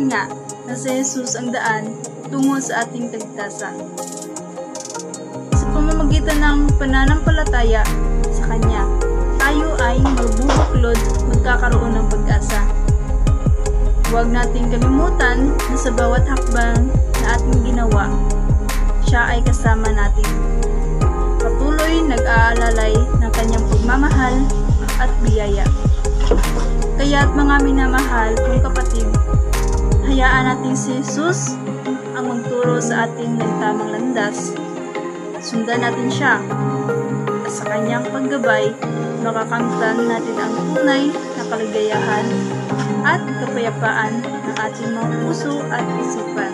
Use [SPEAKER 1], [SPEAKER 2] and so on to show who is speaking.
[SPEAKER 1] nga na si Jesus ang daan tungo sa ating kaligtasan. Sa pamamagitan ng pananampalataya sa Kanya, tayo ay magbubuklod, magkakaroon ng pag-asa. Huwag nating kalimutan na sa bawat hakbang na ating ginawa, siya ay kasama natin. Patuloy nag-aalalay ng Kanyang pagmamahal at biyaya. Kaya't mga minamahal kong kapatid, hayaan natin si Jesus ang magturo sa ating nagtamang landas. Sundan natin siya at sa Kanyang paggabay, makakamtan natin ang tunay na kaligayahan at kapayapaan ng ating mga puso at isipan.